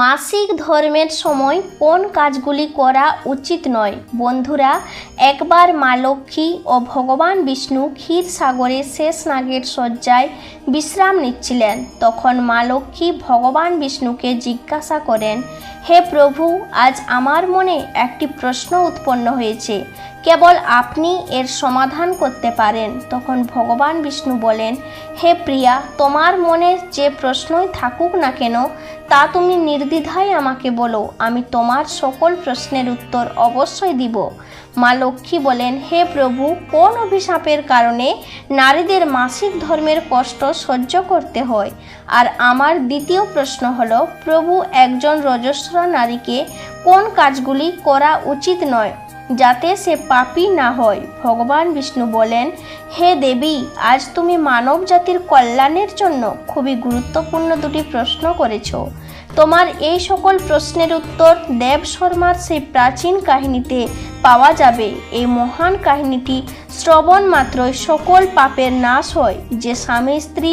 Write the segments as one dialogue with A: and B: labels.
A: মাসিক ধর্মের সময় কোন কাজগুলি করা উচিত নয়। বন্ধুরা, একবার মা লক্ষ্মী ও ভগবান বিষ্ণু ক্ষীরসাগরে শেষনাগের শয্যায় বিশ্রাম নিচ্ছিলেন। তখন মা লক্ষ্মী ভগবান বিষ্ণুকে জিজ্ঞাসা করেন, হে প্রভু, আজ আমার মনে একটি প্রশ্ন উৎপন্ন হয়েছে, কেবল আপনি এর সমাধান করতে পারেন। তখন ভগবান বিষ্ণু বলেন, হে প্রিয়া, তোমার মনে যে প্রশ্নই থাকুক না কেন তা তুমি নির্দ্বিধায় আমাকে বলো, আমি তোমার সকল প্রশ্নের উত্তর অবশ্যই দিব। মা লক্ষ্মী বলেন, হে প্রভু, কোন অভিশাপের কারণে নারীদের মাসিক ধর্মের কষ্ট সহ্য করতে হয়? আর আমার দ্বিতীয় প্রশ্ন হলো, প্রভু, একজন রজস্বলা নারীকে কোন কাজগুলি করা উচিত নয় যাতে সে পাপী না হয়? ভগবান বিষ্ণু বলেন, হে দেবী, আজ তুমি মানব জাতির কল্যাণের জন্য খুবই গুরুত্বপূর্ণ দুটি প্রশ্ন করেছ। তোমার এই সকল প্রশ্নের উত্তর দেব শর্মার সেই প্রাচীন কাহিনীতে পাওয়া যাবে। এই মহান কাহিনীটি শ্রবণ মাত্রই সকল পাপের নাশ হয়। যে স্বামী স্ত্রী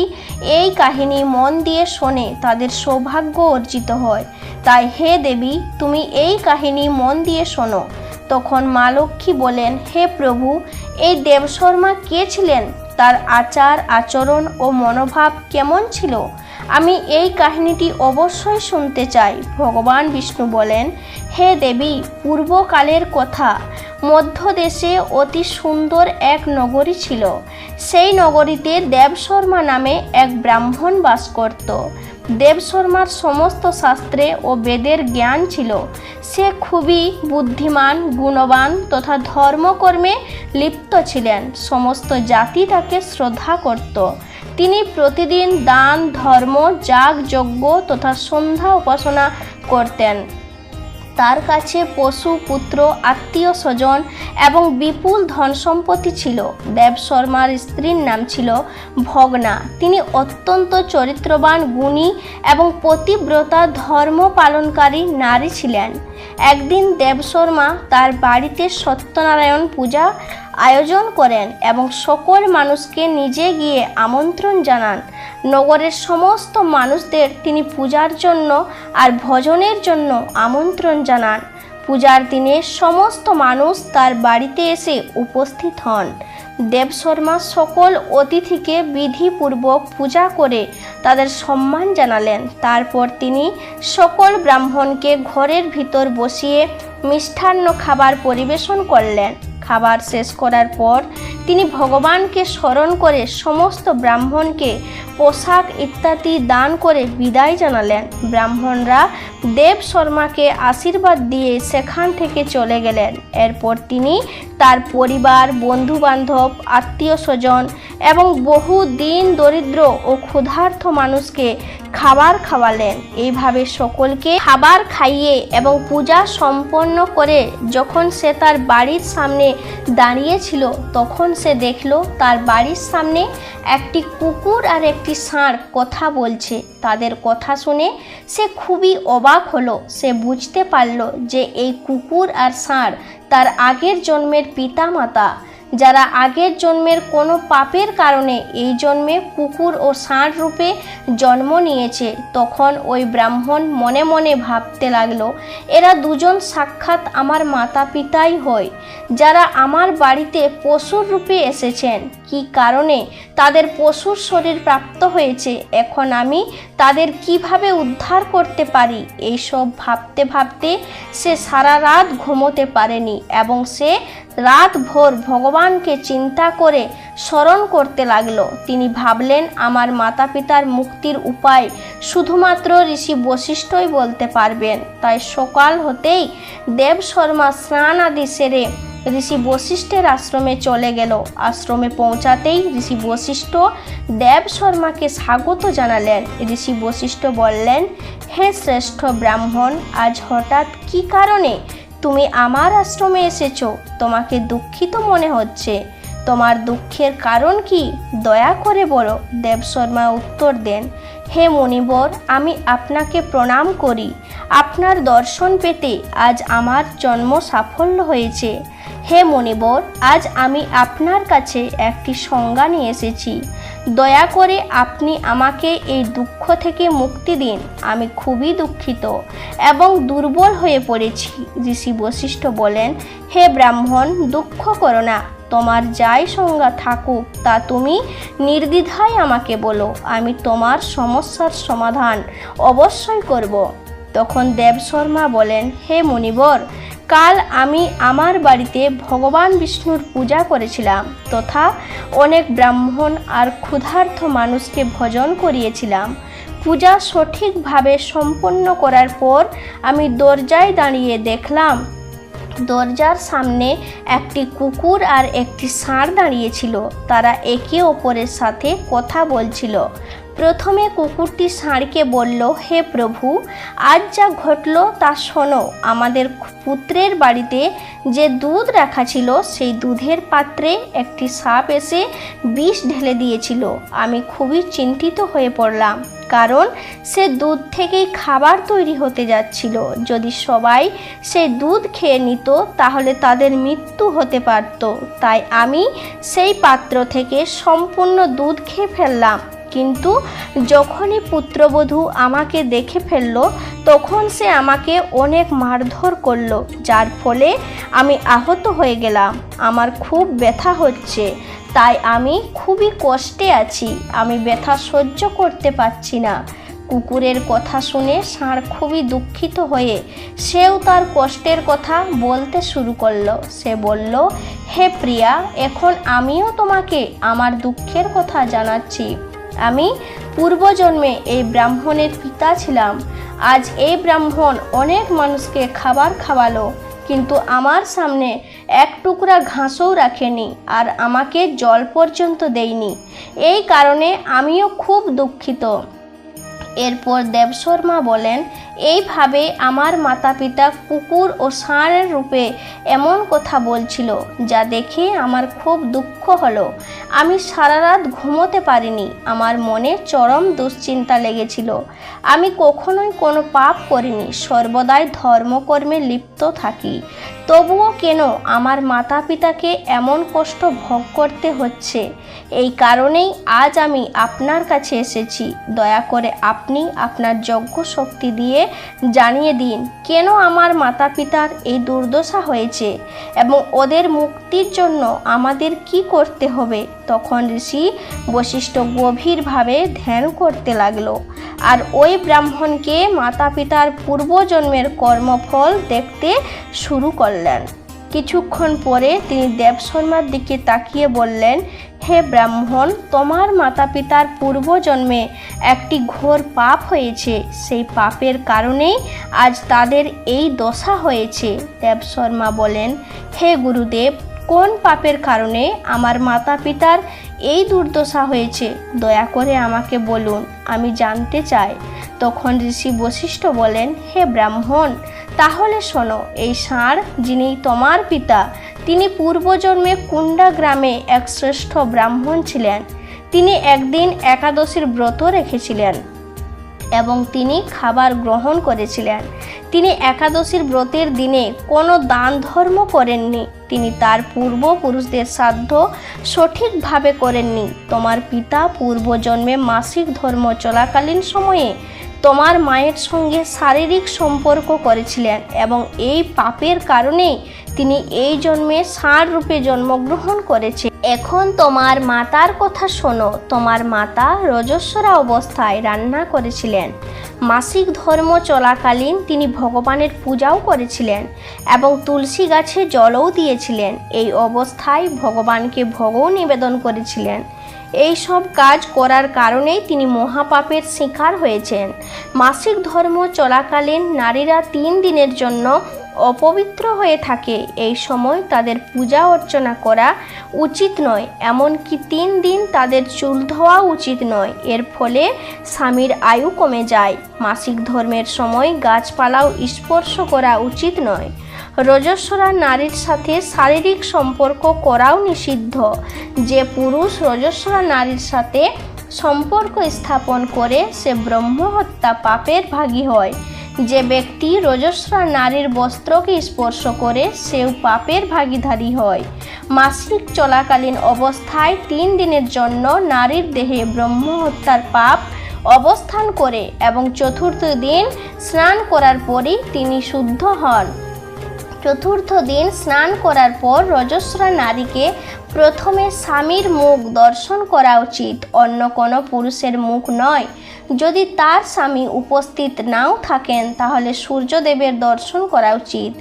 A: এই কাহিনী মন দিয়ে শোনে তাদের সৌভাগ্য অর্জিত হয়। তাই হে দেবী, তুমি এই কাহিনী মন দিয়ে শোনো। তখন মা লক্ষ্মী বলেন, হে প্রভু, এই দেবশর্মা কে ছিলেন? তার আচার আচরণ ও মনোভাব কেমন ছিল? আমি এই কাহিনীটি অবশ্যই শুনতে চাই। ভগবান বিষ্ণু বলেন, হে দেবী, পূর্বকালের কথা, মধ্যদেশে অতি সুন্দর এক নগরী ছিল। সেই নগরীতে দেবশর্মা নামে এক ব্রাহ্মণ বাস করত। দেবশর্মার সমস্ত শাস্ত্রে ও বেদের জ্ঞান ছিল। সে খুবই বুদ্ধিমান, গুণবান তথা ধর্মকর্মে লিপ্ত ছিলেন। সমস্ত জাতি তাকে শ্রদ্ধা করত। তিনি প্রতিদিন দান, ধর্ম, যাগ, যজ্ঞ তথা সন্ধ্যা উপাসনা করতেন। তার কাছে পশু, পুত্র, আত্মীয় স্বজন এবং বিপুল ধন সম্পত্তি ছিল। দেবশর্মার স্ত্রীর নাম ছিল ভগ্না। তিনি অত্যন্ত চরিত্রবান, গুণী এবং পতিব্রতা ধর্ম পালনকারী নারী ছিলেন। একদিন দেবশর্মা তার বাড়িতে সত্যনারায়ণ পূজা আয়োজন করেন এবং সকল মানুষকে নিজে গিয়ে আমন্ত্রণ জানান। নগরের সমস্ত মানুষদের তিনি পূজার জন্য আর ভজনের জন্য আমন্ত্রণ জানান। পূজার দিনে সমস্ত মানুষ তার বাড়িতে এসে উপস্থিত হন। দেবশর্মা সকল অতিথিকে বিধিপূর্বক পূজা করে তাদের সম্মান জানালেন। তারপর তিনি সকল ব্রাহ্মণকে ঘরের ভিতর বসিয়ে মিষ্টান্ন খাবার পরিবেশন করলেন। খাবার শেষ করার পর তিনি ভগবানকে স্মরণ করে সমস্ত ব্রাহ্মণকে পোশাক ইত্যাদি দান করে বিদায় জানালেন। ব্রাহ্মণরা দেব শর্মাকে আশীর্বাদ দিয়ে সেখান থেকে চলে গেলেন। এরপর তিনি তার পরিবার, বন্ধুবান্ধব, আত্মীয় স্বজন এবং বহু দিন দরিদ্র ও ক্ষুধার্ত মানুষকে খাবার খাওয়ালেন। এইভাবে সকলকে খাবার খাইয়ে এবং পূজা সম্পন্ন করে যখন সে তার বাড়ির সামনে দাঁড়িয়েছিল, তখন সে দেখল তার বাড়ির সামনে একটি কুকুর আর একটি ষাঁড় কথা বলছে। তাদের কথা শুনে সে খুবই অবাক হলো। সে বুঝতে পারল যে এই কুকুর আর ষাঁড় তার আগের জন্মের পিতা মাতা, যারা আগের জন্মের কোনো পাপের কারণে এই জন্মে কুকুর ও ষাঁড় রূপে জন্ম নিয়েছে। তখন ওই ব্রাহ্মণ মনে মনে ভাবতে লাগলো, এরা দুজন সাক্ষাৎ আমার মাতা পিতাই হয়, যারা আমার বাড়িতে পশুর রূপে এসেছেন। কি কারণে তাদের পশুর শরীর প্রাপ্ত হয়েছে, এখন আমি তাদের কিভাবে উদ্ধার করতে পারি? এইসব ভাবতে ভাবতে সে সারা রাত ঘুমোতে পারেনি এবং সে রাত ভোর ভগবানকে চিন্তা করে স্মরণ করতে লাগলো। তিনি ভাবলেন, আমার মাতা পিতার মুক্তির উপায় শুধুমাত্র ঋষি বশিষ্ঠই বলতে পারবেন। তাই সকাল হতেই দেব শর্মা স্নান আদি সেরে ঋষি বশিষ্ঠের আশ্রমে চলে গেল। আশ্রমে পৌঁছাতেই ঋষি বশিষ্ঠ দেব শর্মাকে স্বাগত জানালেন। ঋষি বশিষ্ঠ বললেন, হে শ্রেষ্ঠ ব্রাহ্মণ, আজ হঠাৎ কি কারণে তুমি আমার আশ্রমে এসেছো? তোমাকে দুঃখিত মনে হচ্ছে। তোমার দুঃখের কারণ কি দয়া করে বলো। দেবশর্মা উত্তর দেন, হে মুনিবর, আমি আপনাকে প্রণাম করি। আপনার দর্শন পেতে আজ আমার জন্ম সাফল্য হয়েছে। হে মুনিবর, আজ আমি আপনার কাছে একটি সংজ্ঞা নিয়ে এসেছি। দয়া করে আপনি আমাকে এই দুঃখ থেকে মুক্তি দিন। আমি খুবই দুঃখিত এবং দুর্বল হয়ে পড়েছি। ঋষি বশিষ্ঠ বলেন, হে ব্রাহ্মণ, দুঃখ করো না। তোমার যাই সংজ্ঞা থাকুক তা তুমি নির্দ্বিধায় আমাকে বলো। আমি তোমার সমস্যার সমাধান অবশ্যই করব। তখন দেবশর্মা বলেন, হে মুনিবর, কাল আমি আমার বাড়িতে ভগবান বিষ্ণুর পূজা করেছিলাম তথা অনেক ব্রাহ্মণ আর ক্ষুধার্ত মানুষকে ভোজন করিয়েছিলাম। পূজা সঠিকভাবে সম্পন্ন করার পর আমি দরজায় দাঁড়িয়ে দেখলাম দরজার সামনে একটি কুকুর আর একটি ষাঁড় দাঁড়িয়েছিল। তারা একে অপরের সাথে কথা বলছিল। প্রথমে কুকুরটি ষাঁড়কে বলল, হে প্রভু, আজ যা ঘটল তা শোনো। আমাদের পুত্রের বাড়িতে যে দুধ রাখা ছিল সেই দুধের পাত্রে একটি সাপ এসে বিষ ঢেলে দিয়েছিল। আমি খুবই চিন্তিত হয়ে পড়লাম, কারণ সে দুধ থেকেই খাবার তৈরি হতে যাচ্ছিল। যদি সবাই সেই দুধ খেয়ে নিত তাহলে তাদের মৃত্যু হতে পারত। তাই আমি সেই পাত্র থেকে সম্পূর্ণ দুধ খেয়ে ফেললাম। কিন্তু যখনই পুত্রবধূ আমাকে দেখে ফেলল তখন সে আমাকে অনেক মারধর করলো, যার ফলে আমি আহত হয়ে গেলাম। আমার খুব ব্যথা হচ্ছে, তাই আমি খুবই কষ্টে আছি। আমি ব্যথা সহ্য করতে পারছি না। কুকুরের কথা শুনে ষাঁড় খুবই দুঃখিত হয়ে সেও তার কষ্টের কথা বলতে শুরু করলো। সে বলল, হে প্রিয়া, এখন আমিও তোমাকে আমার দুঃখের কথা জানাচ্ছি। আমি পূর্বজন্মে এই ব্রাহ্মণের পিতা ছিলাম। আজ এই ব্রাহ্মণ অনেক মানুষকে খাবার খাওয়ালো, কিন্তু আমার সামনে এক টুকরা ঘাসও রাখেনি আর আমাকে জল পর্যন্ত দেয়নি। এই কারণে আমিও খুব দুঃখিত। এরপর দেবশর্মা বলেন, এইভাবে আমার মাতা পিতা কুকুর ও ষাঁড়ের রূপে এমন কথা বলছিল, যা দেখে আমার খুব দুঃখ হলো। আমি সারা রাত ঘুমোতে পারিনি। আমার মনে চরম দুশ্চিন্তা লেগেছিল। আমি কখনোই কোনো পাপ করিনি, সর্বদাই ধর্মকর্মে লিপ্ত থাকি। তবুও কেন আমার মাতা পিতাকে এমন কষ্ট ভোগ করতে হচ্ছে? এই কারণেই আজ আমি আপনার কাছে এসেছি। দয়া করে আপনি আপনার যজ্ঞ শক্তি দিয়ে জানিয়ে দিন কেন আমার মাতা পিতার এই দুর্দশা হয়েছে এবং ওদের মুক্তির জন্য আমাদের কি করতে হবে। তখন ঋষি বশিষ্ঠ গভীরভাবে ধ্যান করতে লাগলো আর ওই ব্রাহ্মণকে মাতা পিতার পূর্বজন্মের কর্মফল দেখতে শুরু করলেন। কিছুক্ষণ পরে তিনি দেবশর্মার দিকে তাকিয়ে বললেন, হে ব্রাহ্মণ, তোমার মাতা পিতার পূর্বজন্মে একটি ঘোর পাপ হয়েছে। সেই পাপের কারণেই আজ তাদের এই দশা হয়েছে। দেবশর্মা বলেন, হে গুরুদেব, কোন পাপের কারণে আমার মাতা পিতার এই দুর্দশা হয়েছে? দয়া করে আমাকে বলুন, আমি জানতে চাই। তখন ঋষি বশিষ্ঠ বলেন, হে ব্রাহ্মণ, তাহলে শোনো। এই ষাঁড়, যিনি তোমার পিতা, তিনি পূর্বজন্মে কুণ্ডা গ্রামে এক শ্রেষ্ঠ ব্রাহ্মণ ছিলেন। তিনি একদিন একাদশীর ব্রত রেখেছিলেন এবং তিনি খাবার গ্রহণ করেছিলেন। তিনি একাদশীর ব্রতের দিনে কোনো দান ধর্ম করেননি। তিনি তার পূর্বপুরুষদের শ্রাদ্ধ সঠিকভাবে করেননি। তোমার পিতা পূর্বজন্মে মাসিক ধর্ম চলাকালীন সময়ে তোমার মায়ের সঙ্গে শারীরিক সম্পর্ক করেছিলেন এবং এই পাপের কারণেই তিনি এই জন্মে ষাঁড় রূপে জন্মগ্রহণ করেছে। এখন তোমার মাতার কথা শোনো। তোমার মাতা রজস্বরা অবস্থায় রান্না করেছিলেন। মাসিক ধর্ম চলাকালীন তিনি ভগবানের পূজাও করেছিলেন এবং তুলসী গাছে জলও দিয়েছিলেন। এই অবস্থায় ভগবানকে ভোগও নিবেদন করেছিলেন। এই সব কাজ করার কারণেই তিনি মহাপাপের শিকার হয়েছেন। মাসিক ধর্ম চলাকালীন নারীরা 3 দিনের জন্য অপবিত্র হয়ে থাকে। এই সময় তাদের পূজা অর্চনা করা উচিত নয়, এমনকি 3 দিন তাদের চুল ধোয়া উচিত নয়। এর ফলে স্বামীর আয়ু কমে যায়। মাসিক ধর্মের সময় গাছপালাও স্পর্শ করা উচিত নয়। রজস্বলা নারীর সাথে শারীরিক সম্পর্ক করাও নিষিদ্ধ। যে পুরুষ রজস্বলা নারীর সাথে সম্পর্ক স্থাপন করে সে ব্রহ্মহত্যা পাপের ভাগী হয়। যে ব্যক্তি রজস্বলা নারীর বস্ত্রকে স্পর্শ করে সেও পাপের ভাগীদারী হয়। মাসিক চলাকালীন অবস্থায় 3 দিনের জন্য নারীর দেহে ব্রহ্মহত্যার পাপ অবস্থান করে এবং চতুর্থ দিন স্নান করার পরই তিনি শুদ্ধ হন। চতুর্থ দিন স্নান করার পর রজস্বলা নারীকে প্রথমে স্বামীর মুখ দর্শন করা উচিত, অন্য কোনো পুরুষের মুখ নয়। যদি তার স্বামী উপস্থিত নাও থাকেন তাহলে সূর্যদেবের দর্শন করা উচিত।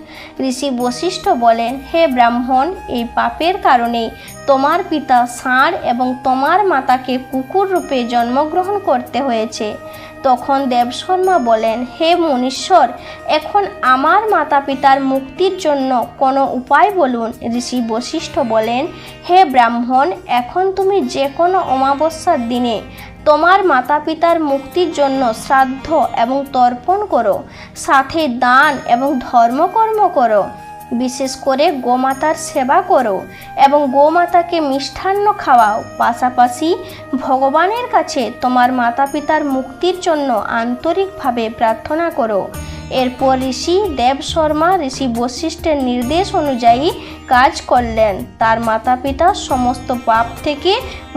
A: ঋষি বশিষ্ঠ বলেন, হে ব্রাহ্মণ, এই পাপের কারণে তোমার পিতা ষাঁড় এবং তোমার মাতাকে কুকুর রূপে জন্মগ্রহণ করতে হয়েছে। তখন দেবশর্মা বলেন, হে মুনীশ্বর, এখন আমার মাতা পিতার মুক্তির জন্য কোনো উপায় বলুন। ঋষি বশিষ্ঠ বলেন, হে ব্রাহ্মণ, এখন তুমি যে কোনো অমাবস্যার দিনে তোমার মাতা পিতার মুক্তির জন্য শ্রাদ্ধ এবং তর্পণ করো, সাথে দান এবং ধর্মকর্ম করো। বিশেষ করে গোমাতার সেবা করো এবং গোমাতাকে মিষ্টান্ন খাওয়াও। পাশাপাশি ভগবানের কাছে তোমার মাতা পিতার মুক্তির জন্য আন্তরিকভাবে প্রার্থনা করো। এরপর ঋষি দেবশর্মা ঋষি বশিষ্ঠের নির্দেশ অনুযায়ী কাজ করলেন। তার মাতা পিতা সমস্ত পাপ থেকে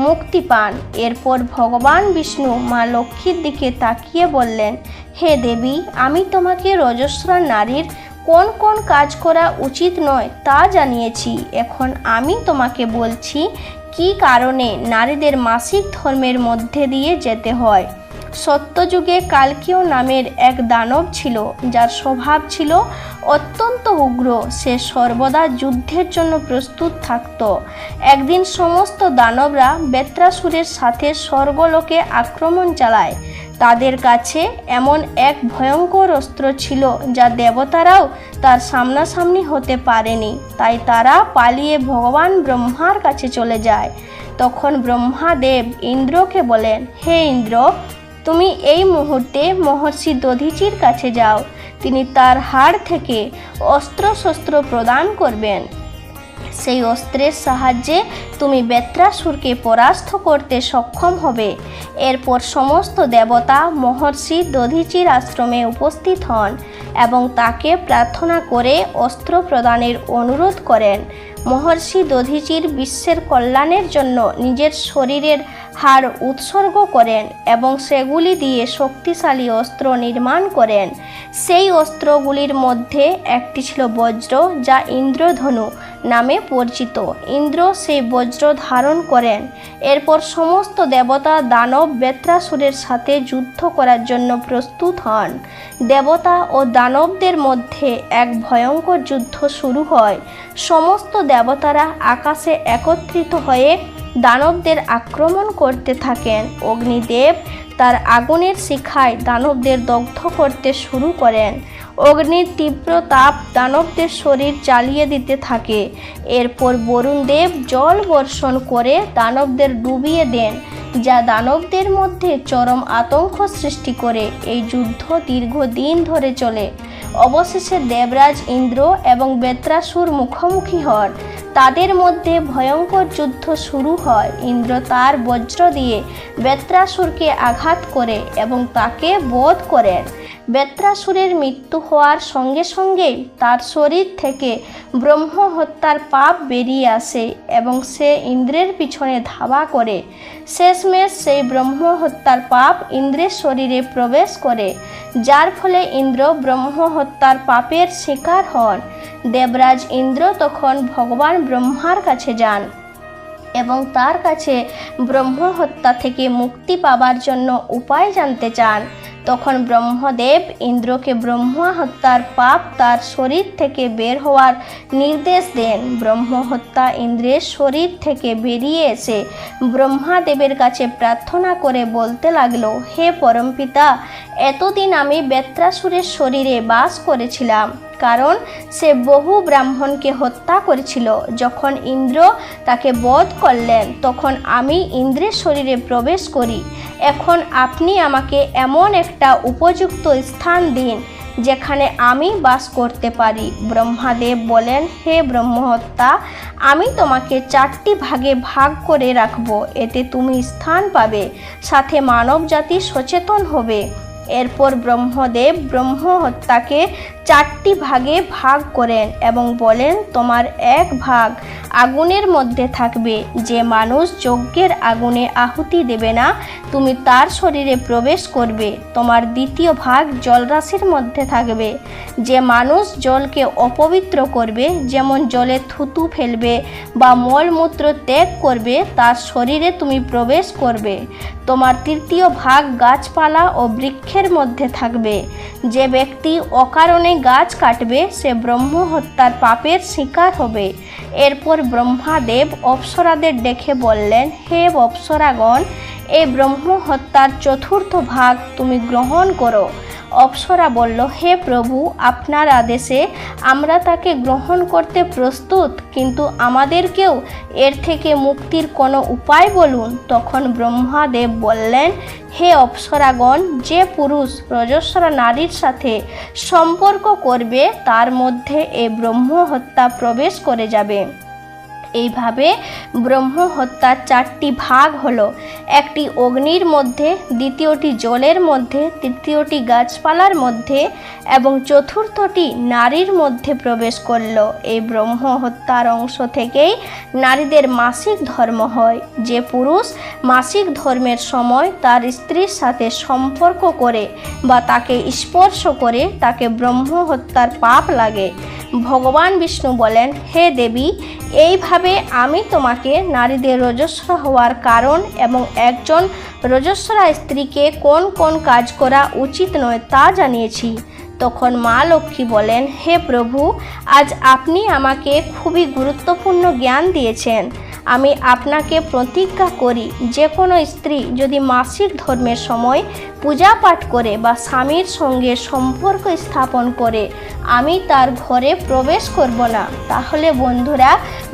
A: মুক্তি পান। এরপর ভগবান বিষ্ণু মা লক্ষ্মীর দিকে তাকিয়ে বললেন, হে দেবী, আমি তোমাকে রজস্বলা নারীর কোন কোন কাজ করা উচিত নয় তা জানিয়েছি। এখন আমি তোমাকে বলছি কি কারণে নারীদের মাসিক ধর্মের মধ্যে দিয়ে যেতে হয়। সত্যযুগে কালকেয় নামের এক দানব ছিল, যার স্বভাব ছিল অত্যন্ত উগ্র। সে সর্বদা যুদ্ধের জন্য প্রস্তুত থাকত। একদিন সমস্ত দানবরা বেত্রাসুরের সাথে স্বর্গলোকে আক্রমণ চালায়। তাদের কাছে এমন এক ভয়ঙ্কর অস্ত্র ছিল যা দেবতারাও তার সামনাসামনি হতে পারেনি। তাই তারা পালিয়ে ভগবান ব্রহ্মার কাছে চলে যায়। তখন ব্রহ্মাদেব ইন্দ্রকে বলেন, হে ইন্দ্র, তুমি এই মুহূর্তে মহর্ষি দধিচির কাছে যাও। তিনি তার হাড় থেকে অস্ত্রশস্ত্র প্রদান করবেন। সেই অস্ত্রের সাহায্যে তুমি বেত্রাসুরকে পরাস্ত করতে সক্ষম হবে। এরপর সমস্ত দেবতা মহর্ষি দধিচির আশ্রমে উপস্থিত হন এবং তাকে প্রার্থনা করে অস্ত্র প্রদানের অনুরোধ করেন। মহর্ষি দধিচির বিশ্বের কল্যাণের জন্য নিজের শরীরের হাড় উৎসর্গ করেন এবং সেগুলি দিয়ে শক্তিশালী অস্ত্র নির্মাণ করেন। সেই অস্ত্রগুলির মধ্যে একটি ছিল বজ্র, যা ইন্দ্রধনু নামে পরিচিত। ইন্দ্র সেই বজ্র ধারণ করেন। এরপর সমস্ত দেবতা দানব বেত্রাসুরের সাথে যুদ্ধ করার জন্য প্রস্তুত হন। দেবতা ও দানবদের মধ্যে এক ভয়ঙ্কর যুদ্ধ শুরু হয়। সমস্ত দেবতারা আকাশে একত্রিত হয়ে দানবদের আক্রমণ করতে থাকেন। অগ্নিদেব তার আগুনের শিখায় দানবদের দগ্ধ করতে শুরু করেন। অগ্নির তীব্র তাপ দানবদের শরীর জ্বালিয়ে দিতে থাকে। এরপর বরুণদেব জল বর্ষণ করে দানবদের ডুবিয়ে দেন, যা দানবদের মধ্যে চরম আতঙ্ক সৃষ্টি করে। এই যুদ্ধ দীর্ঘদিন ধরে চলে। অবশেষে দেবরাজ ইন্দ্র এবং বেত্রাসুর মুখোমুখি হন। তাদের মধ্যে ভয়ঙ্কর যুদ্ধ শুরু হয়। ইন্দ্র তার বজ্র দিয়ে বেত্রাসুরকে আঘাত করে এবং তাকে বধ করেন। বেত্রাসুরের মৃত্যু হওয়ার সঙ্গে সঙ্গেই তার শরীর থেকে ব্রহ্ম হত্যার পাপ বেরিয়ে আসে এবং সে ইন্দ্রের পিছনে ধাওয়া করে। শেষমেশ সেই ব্রহ্ম হত্যার পাপ ইন্দ্রের শরীরে প্রবেশ করে, যার ফলে ইন্দ্র ব্রহ্ম হত্যার পাপের শিকার হন। দেবরাজ ইন্দ্র তখন ভগবান ব্রহ্মার কাছে যান এবং তার কাছে ব্রহ্ম হত্যা থেকে মুক্তি পাবার জন্য উপায় জানতে চান। তখন ব্রহ্মদেব ইন্দ্রকে ব্রহ্ম হত্যার পাপ তার শরীর থেকে বের হওয়ার নির্দেশ দেন। ব্রহ্ম হত্যা ইন্দ্রের শরীর থেকে বেরিয়ে এসে ব্রহ্মাদেবের কাছে প্রার্থনা করে বলতে লাগলো, হে পরমপিতা, এতদিন আমি বেত্রাসুরের শরীরে বাস করেছিলাম, কারণ সে বহু ব্রাহ্মণকে হত্যা করেছিল। যখন ইন্দ্র তাকে বধ করলেন তখন আমি ইন্দ্রের শরীরে প্রবেশ করি। এখন আপনি আমাকে এমন একটা উপযুক্ত স্থান দিন যেখানে আমি বাস করতে পারি। ব্রহ্মাদেব বলেন, হে ব্রহ্মহত্যা, আমি তোমাকে 4টি ভাগে ভাগ করে রাখব, এতে তুমি স্থান পাবে, সাথে মানব জাতি সচেতন হবে। এরপর ব্রহ্মদেব ব্রহ্মহত্যাকে 4টি ভাগে ভাগ করেন এবং বলেন, তোমার এক ভাগ আগুনের মধ্যে থাকবে। যে মানুষ যজ্ঞের আগুনে আহুতি দেবে না, তুমি তার শরীরে প্রবেশ করবে। তোমার দ্বিতীয় ভাগ জলরাশির মধ্যে থাকবে। যে মানুষ জলকে অপবিত্র করবে, যেমন জলে থুতু ফেলবে বা মলমূত্র ত্যাগ করবে, তার শরীরে তুমি প্রবেশ করবে। তোমার তৃতীয় ভাগ গাছপালা ও বৃক্ষের মধ্যে থাকবে। যে ব্যক্তি অকারণে গাছ কাটবে, সে ব্রহ্মহত্যার পাপের শিকার হবে। এরপর ব্রহ্মাদেব অপ্সরাদের ডেকে বললেন, হে অপ্সরাগণ, এই ব্রহ্মহত্যার 4র্থ ভাগ তুমি গ্রহণ করো। অপ্সরা বলল, হে প্রভু, আপনার আদেশে আমরা তাকে গ্রহণ করতে প্রস্তুত, কিন্তু আমাদেরকেও এর থেকে মুক্তির কোনো উপায় বলুন। তখন ব্রহ্মাদেব বললেন, হে অপ্সরাগণ, যে পুরুষ রজস্বরা নারীর সাথে সম্পর্ক করবে, তার মধ্যে এই ব্রহ্মহত্যা প্রবেশ করে যাবে। এইভাবে ব্রহ্মহত্যার 4টি ভাগ হলো। একটি অগ্নির মধ্যে, দ্বিতীয়টি জলের মধ্যে, তৃতীয়টি গাছপালার মধ্যে এবং 4র্থটি নারীর মধ্যে প্রবেশ করল। এই ব্রহ্মহত্যার অংশ থেকেই নারীদের মাসিক ধর্ম হয়। যে পুরুষ মাসিক ধর্মের সময় তার স্ত্রীর সাথে সম্পর্ক করে বা তাকে স্পর্শ করে, তাকে ব্রহ্মহত্যার পাপ লাগে। ভগবান বিষ্ণু বলেন, হে দেবী, এইভাবে আমি তোমাকে নারীদের রজস্বরা হওয়ার কারণ এবং একজন রজস্বরা স্ত্রীকে কোন কোন কাজ করা উচিত নয় তা জানিয়েছি। তখন মা লক্ষ্মী বলেন, হে প্রভু, আজ আপনি আমাকে খুবই গুরুত্বপূর্ণ জ্ঞান দিয়েছেন। আমি আপনাকে প্রতিজ্ঞা করি, যে কোনো স্ত্রী যদি মাসিক ধর্মের সময় পূজা পাঠ করে বা স্বামীর সঙ্গে সম্পর্ক স্থাপন করে, আমি তার ঘরে প্রবেশ করব না। তাহলে বন্ধুরা,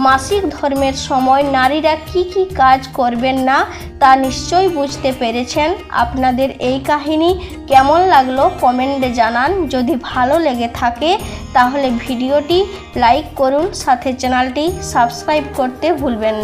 A: মাসিক ধর্মের সময় নারীরা কি কি কাজ করবেন না তা নিশ্চয়ই বুঝতে পেরেছেন। আপনাদের এই কাহিনী কেমন লাগলো কমেন্টে জানান। যদি ভালো লেগে থাকে তাহলে ভিডিওটি লাইক করুন, সাথে চ্যানেলটি সাবস্ক্রাইব করতে ভুলবেন না।